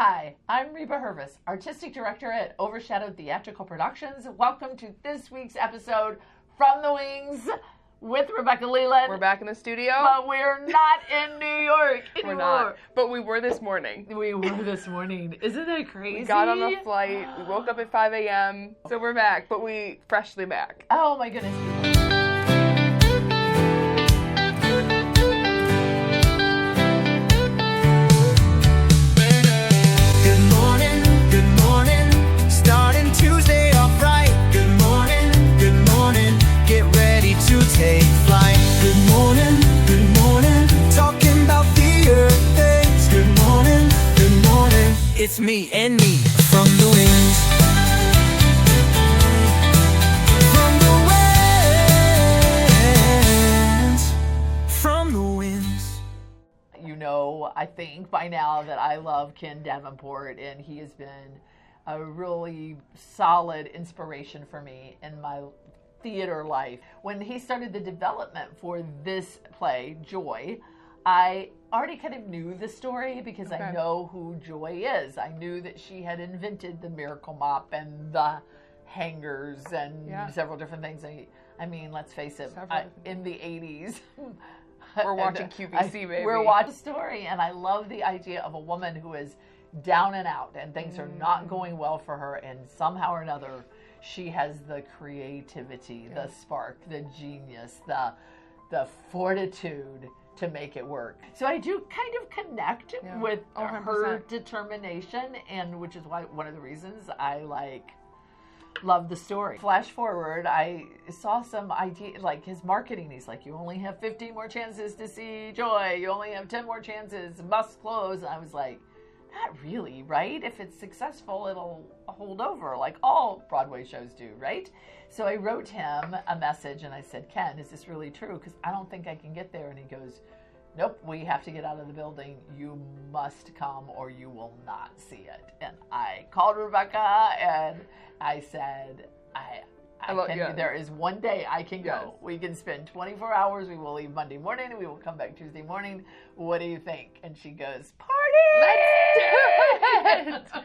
Hi, I'm Reba Hervis, Artistic Director at Overshadowed Theatrical Productions. Welcome to this week's episode From the Wings with Rebecca Leland. We're back in the studio. But we're not in New York anymore. We're not. But we were this morning. We were this morning. Isn't that crazy? We got on the flight. We woke up at 5 a.m. So we're back, but we freshly back. Oh my goodness. Take flight. Good morning, talking about the earth things. Good morning, it's me and me from the wings. From the wings. You know, I think by now that I love Ken Davenport, and he has been a really solid inspiration for me in my theater life. When he started the development for this play, Joy, I already kind of knew the story because I know who Joy is. I knew that she had invented the miracle mop and the hangers and several different things. I mean, let's face it, in the 80s. We're watching QVC, baby. We're watching the story, and I love the idea of a woman who is down and out and things are not going well for her, and somehow or another she has the creativity, the spark, the genius, the fortitude to make it work. So I do kind of connect with her determination, and which is why one of the reasons I love the story. Flash forward, I saw some idea, like his marketing. He's like, you only have 15 more chances to see Joy. You only have 10 more chances. Must close. And I was like, not really, right? If it's successful, it'll hold over like all Broadway shows do, right? So I wrote him a message and I said, Ken, is this really true? Because I don't think I can get there. And he goes, nope, we have to get out of the building. You must come or you will not see it. And I called Rebecca and I said, there is one day I can go. Yes. We can spend 24 hours. We will leave Monday morning and we will come back Tuesday morning. What do you think? And she goes, party! Let's do it!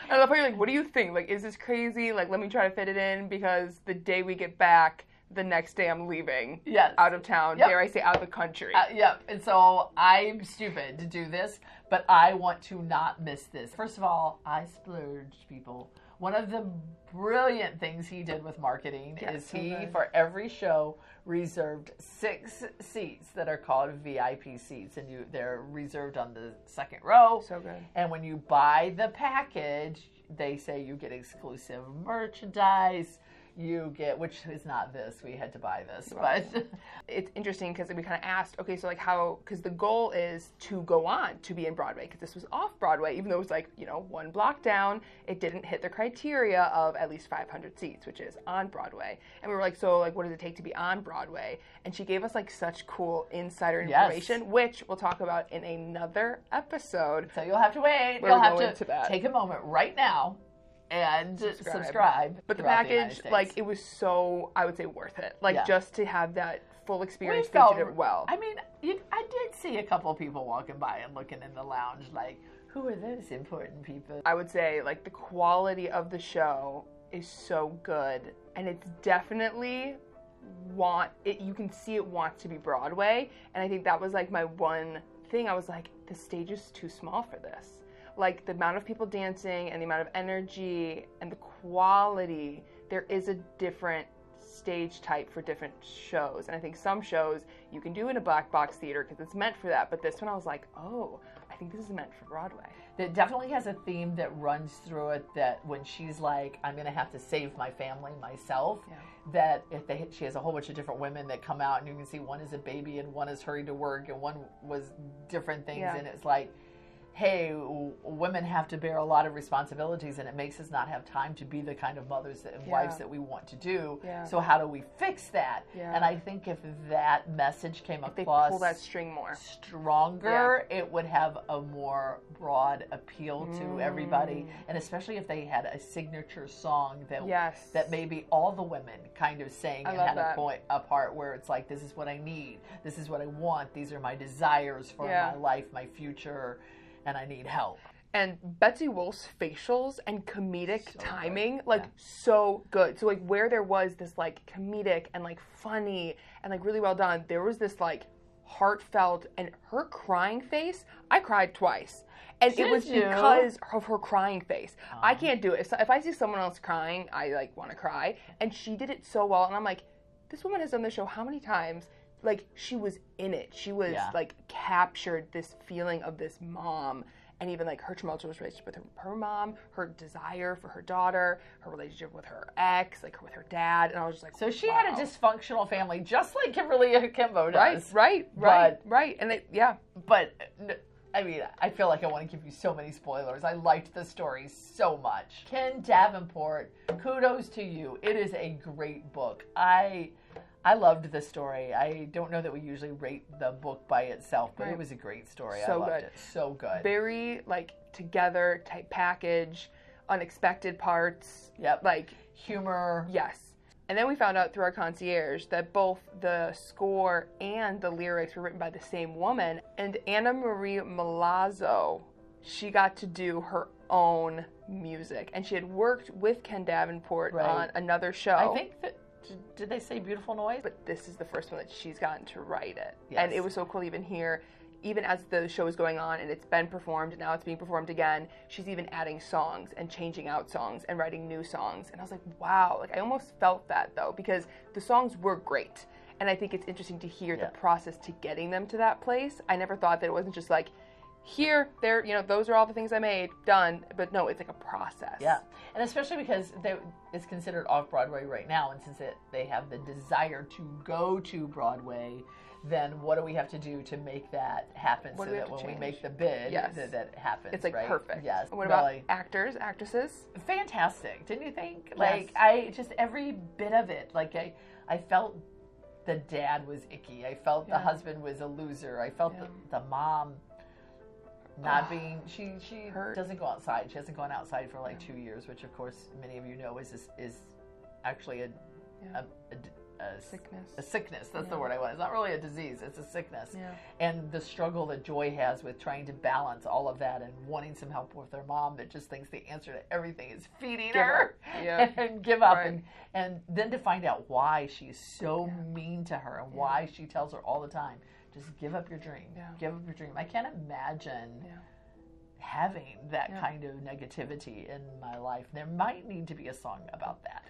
I love how you're like, what do you think? Like, is this crazy? Like, let me try to fit it in because the day we get back, the next day I'm leaving out of town. Dare I say out of the country. And so I'm stupid to do this, but I want to not miss this. First of all, I splurged, people. One of the brilliant things he did with marketing is for every show, reserved 6 seats that are called VIP seats, and they're reserved on the second row. So good. And when you buy the package, they say you get exclusive merchandise. You get, which is not this, we had to buy this, but it's interesting because we kind of asked, okay, so like how, because the goal is to go on to be in Broadway, because this was off Broadway, even though it was like, one block down, it didn't hit the criteria of at least 500 seats, which is on Broadway. And we were like, so like, what does it take to be on Broadway? And she gave us like such cool insider information, which we'll talk about in another episode. So you'll have to wait. You'll have to take a moment right now and subscribe. But the package, like, it was so, I would say, worth it. Like, just to have that full experience, they did it well. I mean, I did see a couple of people walking by and looking in the lounge like, who are those important people? I would say, like, the quality of the show is so good. And it's definitely you can see it wants to be Broadway. And I think that was, like, my one thing. I was like, the stage is too small for this. Like, the amount of people dancing and the amount of energy and the quality, there is a different stage type for different shows. And I think some shows you can do in a black box theater because it's meant for that. But this one I was like, oh, I think this is meant for Broadway. It definitely has a theme that runs through it, that when she's like, I'm going to have to save my family myself, that she has a whole bunch of different women that come out and you can see one is a baby and one is hurried to work and one was different things. And it's like, hey, women have to bear a lot of responsibilities and it makes us not have time to be the kind of mothers and wives that we want to do. So how do we fix that? And I think if that message came across, they pull that string more stronger, it would have a more broad appeal to everybody. And especially if they had a signature song that maybe all the women kind of sang and had a part where it's like, this is what I need, this is what I want, these are my desires for my life, my future, and I need help. And Betsy Wolf's facials and comedic So timing, good. like, Yeah. so good. So, like, where there was this, like, comedic and, like, funny and, like, really well done, there was this, like, heartfelt, and her crying face, I cried twice. And it Did was you? because of her crying face. I can't do it. If I see someone else crying, I, like, want to cry. And she did it so well. And I'm like, this woman has done the show how many times? Like, she was in it. She was, like, captured this feeling of this mom. And even, like, her tumultuous relationship with her mom, her desire for her daughter, her relationship with her ex, like, with her dad. And I was just like, So she wow. had a dysfunctional family, just like Kimberly Akimbo does. Right. And But, I mean, I feel like I want to give you so many spoilers. I liked the story so much. Ken Davenport, kudos to you. It is a great book. I loved the story. I don't know that we usually rate the book by itself, but it was a great story. So I loved good. it. So good. Very, like, together type package, unexpected parts. Yep. Like, humor. yes. And then we found out through our concierge that both the score and the lyrics were written by the same woman. And Anna Marie Milazzo, she got to do her own music. And she had worked with Ken Davenport on another show. I think that, did they say Beautiful Noise? But this is the first one that she's gotten to write it. Yes. And it was so cool even here, even as the show is going on and it's been performed and now it's being performed again, she's even adding songs and changing out songs and writing new songs. And I was like, wow, like I almost felt that though, because the songs were great. And I think it's interesting to hear the process to getting them to that place. I never thought that it wasn't just like, here, there, you know, those are all the things I made, done. But no, it's like a process. Yeah, and especially because it's considered off-Broadway right now, and since they have the desire to go to Broadway, then what do we have to do to make that happen so that when we make the bid, that happens, it's like right? perfect. Yes. What about actors, actresses? Fantastic, didn't you think? Yes. Like, I just, every bit of it, like, I felt the dad was icky. I felt the husband was a loser. I felt the mom not being, she doesn't go outside. She hasn't gone outside for like 2 years, which of course many of you know is actually a sickness. A sickness, that's the word I want. It's not really a disease, it's a sickness. Yeah. And the struggle that Joy has with trying to balance all of that and wanting some help with her mom that just thinks the answer to everything is feeding her and give up. And then to find out why she's so mean to her and why she tells her all the time, just give up your dream. Give up your dream. I can't imagine having that kind of negativity in my life. There might need to be a song about that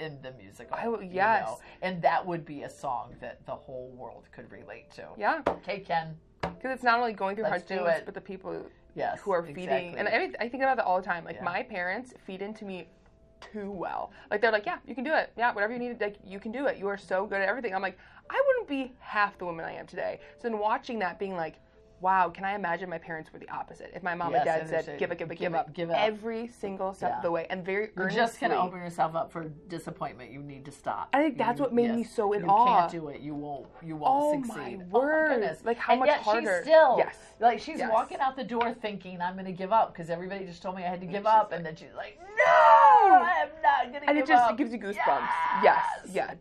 in the musical. Yes. You know? And that would be a song that the whole world could relate to. Yeah. Okay, Ken. Because it's not only going through hard do things, it. but the people Yes, who are feeding. exactly. And I think about that all the time. Like, my parents feed into me too well. Like, they're like, yeah, you can do it. Yeah, whatever you need, like, you can do it. You are so good at everything. I'm like, I wouldn't be half the woman I am today. So then watching that, being like, wow, can I imagine my parents were the opposite? If my mom and dad said, give up every single step of the way, and very earnestly. You're just going to open yourself up for disappointment. You need to stop. I think that's what made me so in awe. awe. You can't do it. You won't succeed. My word. Oh, my goodness. Like, how and much yet harder. She's still, yes. like, she's walking out the door thinking, I'm going to give up, because everybody just told me I had to give up. And then she's like, no, I'm not going to give up. And it just gives you goosebumps. Yes.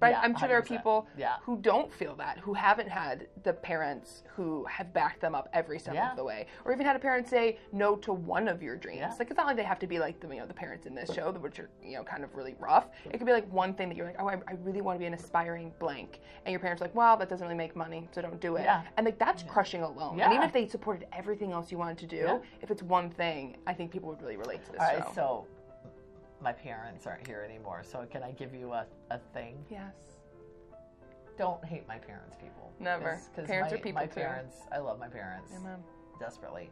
But I'm sure there are 100%. people who don't feel that, who haven't had the parents who have backed them up every step of the way, or even had a parent say no to one of your dreams. Like, it's not like they have to be like the parents in this show, which are kind of really rough. It could be like one thing that you're like, oh, I really want to be an aspiring blank, and your parents are like, well, that doesn't really make money, so don't do it. And like, that's crushing alone. And even if they supported everything else you wanted to do, if it's one thing, I think people would really relate to this show. All right, so my parents aren't here anymore, so can I give you a thing? Yes. Don't hate my parents, people. Never. Because parents are people my too. parents, I love my parents. Amen. Desperately.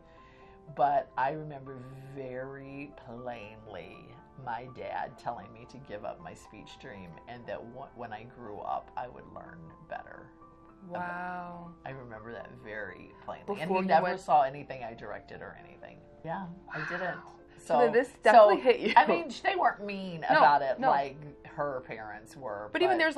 But I remember very plainly my dad telling me to give up my speech dream, and that when I grew up, I would learn better. Wow. I remember that very plainly. Before and he you never saw anything I directed or anything. Yeah, I didn't. So this definitely hit you. I mean, they weren't mean about it like her parents were. But even there's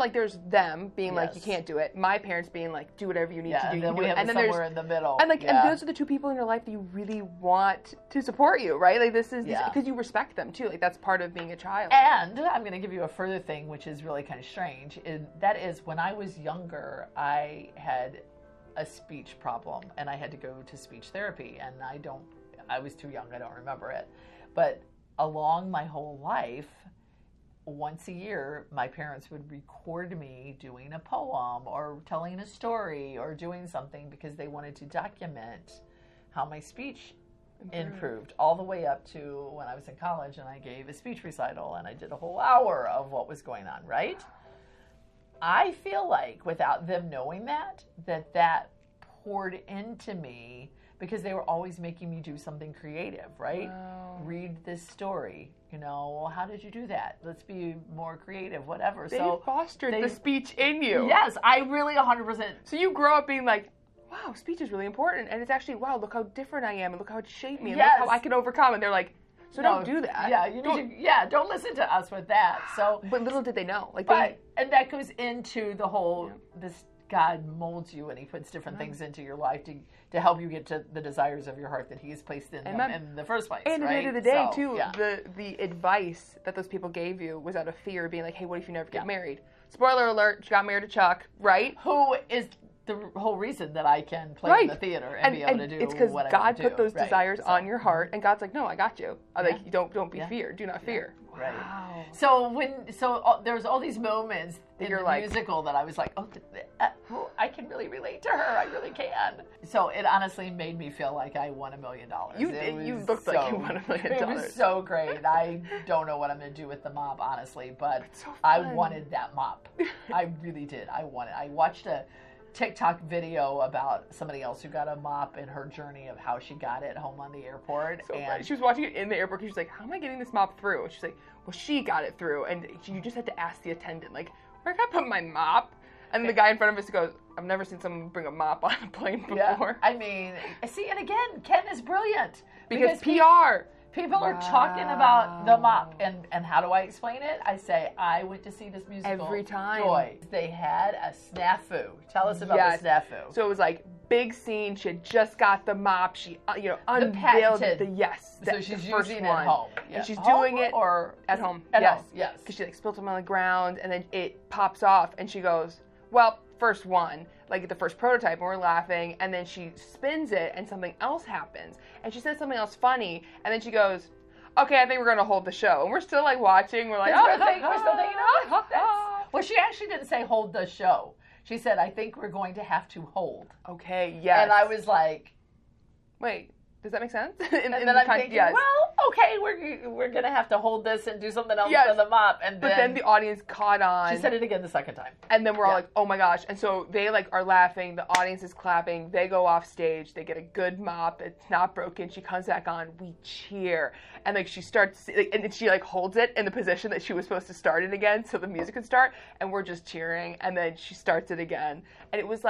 them being like, you can't do it. My parents being like, do whatever you need to do. And then we have and then somewhere in the middle. And and those are the two people in your life that you really want to support you, right? Like, this is because you respect them too. Like, that's part of being a child. And I'm going to give you a further thing, which is really kind of strange. That is, when I was younger, I had a speech problem, and I had to go to speech therapy, and I was too young, I don't remember it. But along my whole life, once a year, my parents would record me doing a poem or telling a story or doing something because they wanted to document how my speech improved all the way up to when I was in college and I gave a speech recital and I did a whole hour of what was going on, right? I feel like without them knowing that poured into me because they were always making me do something creative, right? Wow. Read this story, how did you do that? Let's be more creative, whatever. They fostered the speech in you. Yes, I really 100%. So you grow up being like, wow, speech is really important. And it's actually, wow, look how different I am. And look how it shaped me. And Yes. look how I can overcome. And they're like, so don't do that. Yeah, don't listen to us with that. So, but little did they know. And that goes into the whole, this God molds you and he puts different things into your life to help you get to the desires of your heart that he has placed in them in the first place. And at right? the end of the day, So, too, yeah. the advice that those people gave you was out of fear, being like, hey, what if you never get married? Spoiler alert, she got married to Chuck, right? Who is the whole reason that I can play in the theater and be able to do it's because what I God want to put do. those desires on your heart, and God's like, no, I got you. Like, don't be feared. Do not fear. Right. Wow. So there's all these moments in you're the like, musical that I was like, I can really relate to her. I really can. So it honestly made me feel like I won $1 million. You looked like you won $1 million. It was so great. I don't know what I'm going to do with the mop, honestly, but so I wanted that mop. I really did. I watched a TikTok video about somebody else who got a mop and her journey of how she got it home on the airport. So and funny. She was watching it in the airport. She was like, how am I getting this mop through? And she's like, well, she got it through. And you just had to ask the attendant, like, where can I put my mop? And the guy in front of us goes, I've never seen someone bring a mop on a plane before. Yeah. I mean, see, and again, Ken is brilliant. Because PR. People are talking about the mop, and how do I explain it? I say, I went to see this musical every time. Joy. They had a snafu. Tell us about the snafu. So it was like, big scene, she had just got the mop, she, unveiled patented. So she's first using one. it at home. Yeah. And she's home doing it or at home. At home, yes. Because she spilled them on the ground, and then it pops off, and she goes, well, first one, like the first prototype, and we're laughing, and then she spins it, and something else happens. And she says something else funny, and then she goes, okay, I think we're going to hold the show. And we're still watching. We're like, we're still thinking, well, she actually didn't say hold the show. She said, I think we're going to have to hold. Okay, yes. And I was like, wait, does that make sense? and then I'm thinking, well, okay, we're going to have to hold this and do something else for the mop. And but then the audience caught on. She said it again the second time. And then we're all like, oh my gosh. And so they are laughing. The audience is clapping. They go off stage. They get a good mop. It's not broken. She comes back on. We cheer. And she starts, and then she holds it in the position that she was supposed to start it again so the music could start. And we're just cheering. And then she starts it again. And it was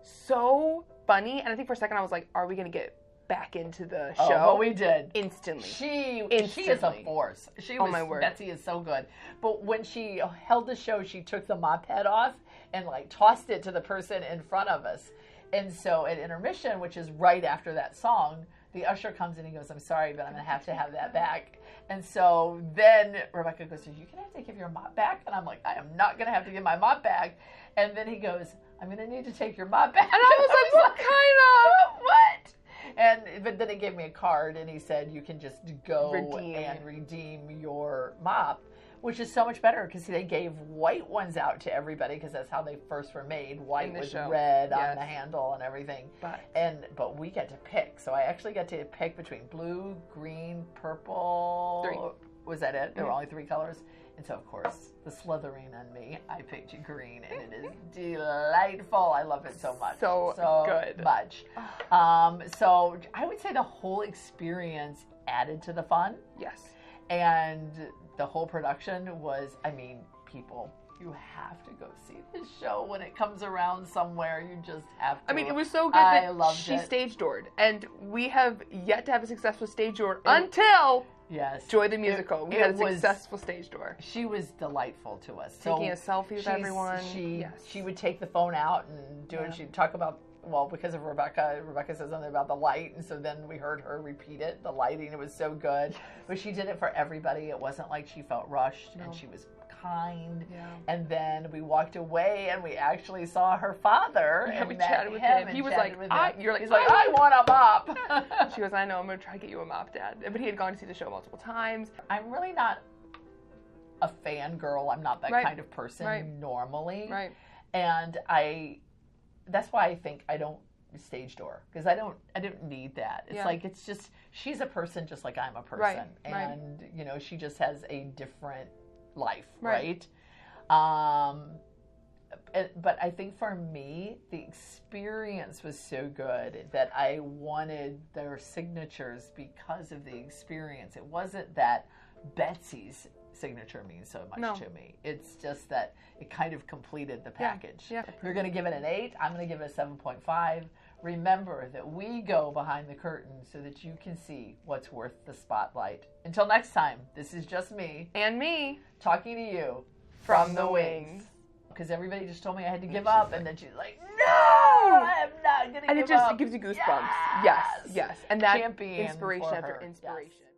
so funny. And I think for a second I was like, are we going to get back into the show? Well, we did. Instantly. She is a force. My word. Betsy is so good. But when she held the show, she took the mop head off and tossed it to the person in front of us. And so at intermission, which is right after that song, the usher comes in and goes, I'm sorry, but I'm going to have that back. And so then Rebecca goes, are you going to have to give your mop back? And I'm like, I am not going to have to give my mop back. And then he goes, I'm going to need to take your mop back. And I was like, what kind of? What? But then he gave me a card and he said, you can just go and redeem your mop, which is so much better because they gave white ones out to everybody because that's how they first were made. White with red on the handle and everything. But we get to pick. So I actually get to pick between blue, green, purple. 3. Was that it? There were only 3 colors. And so, of course, the Slytherin on me, I picked green, and it is delightful. I love it so much. So good. Much. So I would say the whole experience added to the fun. Yes. And the whole production was, people, you have to go see this show when it comes around somewhere. You just have to. It was so good that she stage doored. And we have yet to have a successful stage door until... Yes. Joy the Musical. We had a successful stage door. She was delightful to us. Taking a selfie with everyone. She would take the phone out and do it. She'd talk about well, because of Rebecca said something about the light, and so then we heard her repeat it, the lighting. It was so good. But she did it for everybody. It wasn't like she felt rushed, and she was kind. Yeah. And then we walked away, and we actually saw her father. Yeah, and we met chatted with him. him. He was chatted like, with him. you're like, he's like, I want a mop. She goes, I know, I'm going to try to get you a mop, Dad. But he had gone to see the show multiple times. I'm really not a fangirl. I'm not that kind of person normally. Right. And that's why I think I don't stage door, because I didn't need that. It's like, it's just, she's a person just like I'm a person. And, you know, she just has a different life, right? But I think for me, the experience was so good that I wanted their signatures because of the experience. It wasn't that Betsy's signature means so much to me. It's just that it kind of completed the package. Yeah. You're going to give it an 8. I'm going to give it a 7.5. Remember that we go behind the curtain so that you can see what's worth the spotlight. Until next time, this is just me. And me. Talking to you From the wings. Because everybody just told me I had to give up, and then she's like, no, I'm not going to give up. And it just gives you goosebumps. Yes. And that Champion inspiration for after her. inspiration. Yes.